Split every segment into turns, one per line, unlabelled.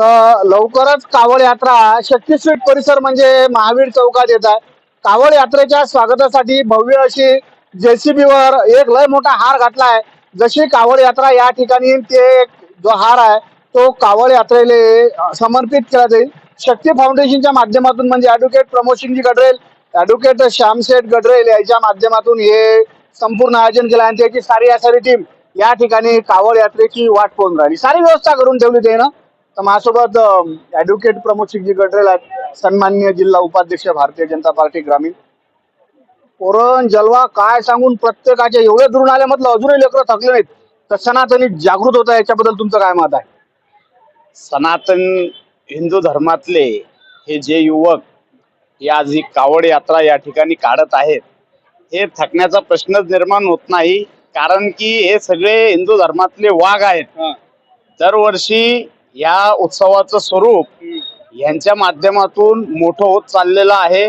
तर लवकरच कावड यात्रा शक्तीपीठ परिसर म्हणजे महावीर चौकात येत आहे. कावड यात्रेच्या स्वागतासाठी भव्य अशी जेसीबीवर एक लय मोठा हार घातला आहे. जशी कावड यात्रा या ठिकाणी ते जो हार आहे तो कावड यात्रेला समर्पित केला जाईल. शक्ती फाउंडेशनच्या माध्यमातून म्हणजे ॲडव्होकेट प्रमोदसिंगजी गडरेल, ॲडव्होकेट श्यामशेठ गडरेल यांच्या माध्यमातून हे संपूर्ण आयोजन केलं आणि त्याची सारी टीम या ठिकाणी कावड यात्रेची वाट पाहून राहिली. सारी व्यवस्था करून ठेवली ते ना. तर माझ्यासोबत ॲडव्होकेट प्रमोदसिंगजी गडरेल आहेत, सन्माननीय जिल्हा उपाध्यक्ष भारतीय जनता पार्टी ग्रामीण. पोरण जलवा काय सांगून प्रत्येकाचे एवढे दुरून आले म्हटलं अजूनही लेकरं थकले नाहीत. तर सनातनी जागृत होता याच्याबद्दल तुमचं काय मत आहे?
सनातन हिंदू धर्मातले हे जे युवक आज ही कावड यात्रा या ठिकाणी काढत आहेत, हे थकण्याचा प्रश्नच निर्माण होत नाही. कारण की हे सगळे हिंदू धर्मातले वाघ आहेत. दरवर्षी या उत्सवाचं स्वरूप यांच्या माध्यमातून मोठं होत चाललेलं आहे.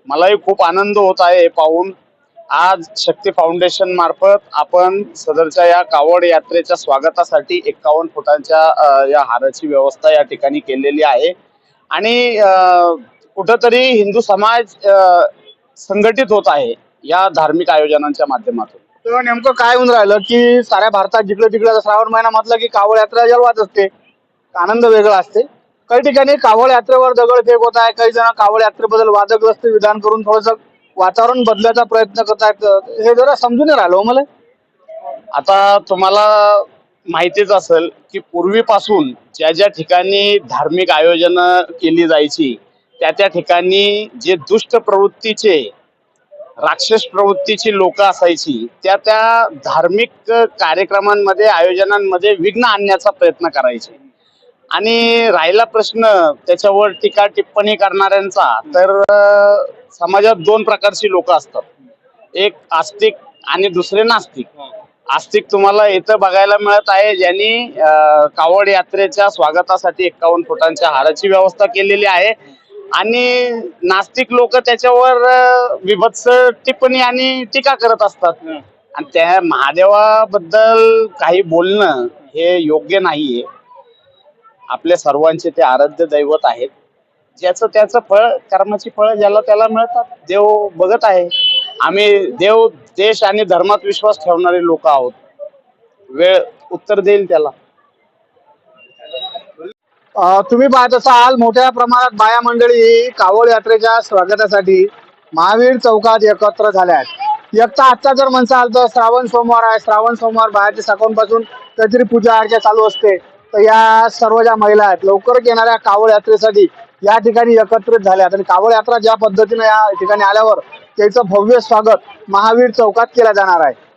मलाही खूप आनंद होत आहे हे पाहून. आज शक्ती फाउंडेशन मार्फत आपण सदरच्या या कावड यात्रेच्या स्वागतासाठी 51 फुटांच्या या हाराची व्यवस्था या ठिकाणी केलेली आहे. आणि कुठंतरी हिंदू समाज संघटित होत आहे या धार्मिक आयोजनांच्या माध्यमातून.
तर नेमकं काय होऊन राहिलं की साऱ्या भारतात जिकडे तिकडे श्रावण महिना म्हटलं की कावड यात्रा जलवाच असते, आनंद वेगळा असते. काही ठिकाणी कावड यात्रेवर दगडफेक होत आहे, काही जण कावड यात्रेबद्दल वादग्रस्त विधान करून थोडंसं वातावरण बदलायचा प्रयत्न करत आहेत. हे जरा समजून नाही राहिलो मला.
आता तुम्हाला माहितीच असेल की पूर्वीपासून ज्या ज्या ठिकाणी धार्मिक आयोजनं केली जायची त्या ठिकाणी जे दुष्ट प्रवृत्तीचे, राक्षस प्रवृत्तीची लोक असायची त्या धार्मिक कार्यक्रमांमध्ये, आयोजनांमध्ये विघ्न आणण्याचा प्रयत्न करायचे. आणि राहिला प्रश्न त्याच्यावर टीका टिप्पणी करणाऱ्यांचा, तर समाजात दोन प्रकारची लोक असतात, एक आस्तिक आणि दुसरे नास्तिक. आस्तिक तुम्हाला इथं बघायला मिळत आहे, ज्यांनी कावड यात्रेच्या स्वागतासाठी 51 फुटांच्या हाराची व्यवस्था केलेली आहे. आणि नास्तिक लोक त्याच्यावर विभत्स टिप्पणी आणि टीका करत असतात. आणि त्या महादेवाबद्दल काही बोलणं हे योग्य नाहीये. आपल्या सर्वांचे ते आराध्य दैवत आहेत. ज्याचं त्याचं फळ, कर्माची फळ ज्याला त्याला मिळतात. देव बघत आहे. आम्ही देव, देश आणि धर्मात विश्वास ठेवणारे लोक आहोत. वेळ उत्तर देईल त्याला.
तुम्ही पाहत असाल मोठ्या प्रमाणात बाया मंडळी कावड यात्रेच्या स्वागतासाठी महावीर चौकात एकत्र झाल्या आहेत. एकटा आजचा जर म्हणसाल तर श्रावण सोमवार आहे. श्रावण सोमवार बाहेरच्या सकाळपासून काहीतरी पूजा अर्चा चालू असते. तर या सर्व ज्या महिला आहेत लवकरच येणाऱ्या कावड यात्रेसाठी या ठिकाणी एकत्रित झाल्यात. आणि कावड यात्रा ज्या पद्धतीने या ठिकाणी आल्यावर त्याचं भव्य स्वागत महावीर चौकात केलं जाणार आहे.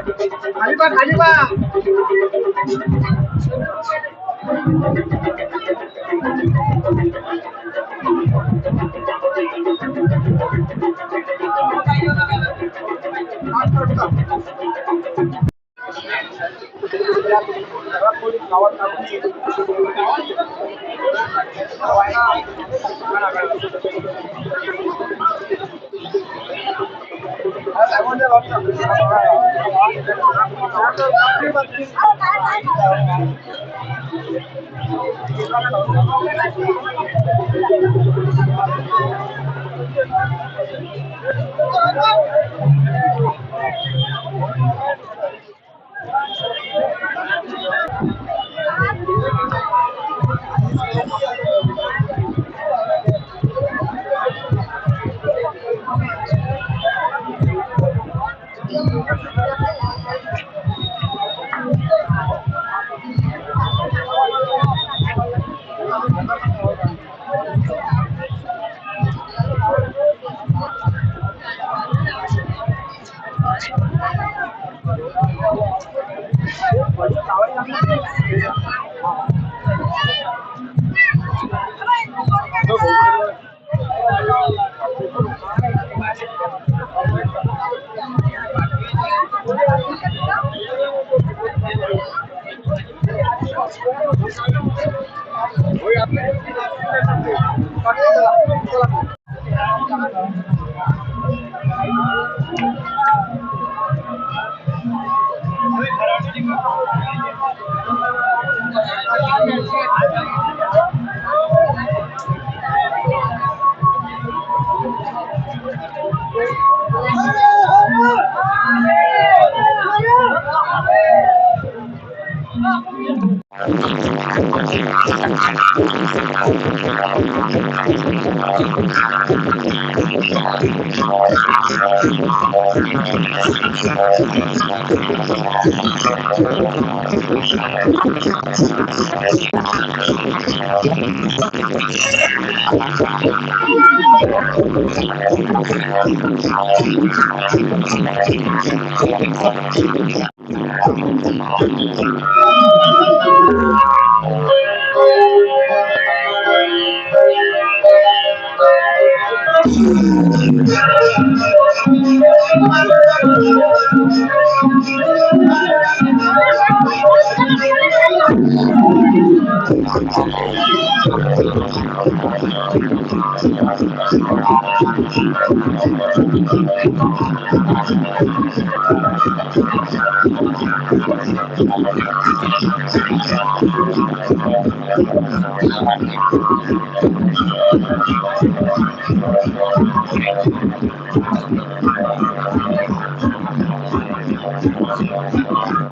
खाली बा खाली बा.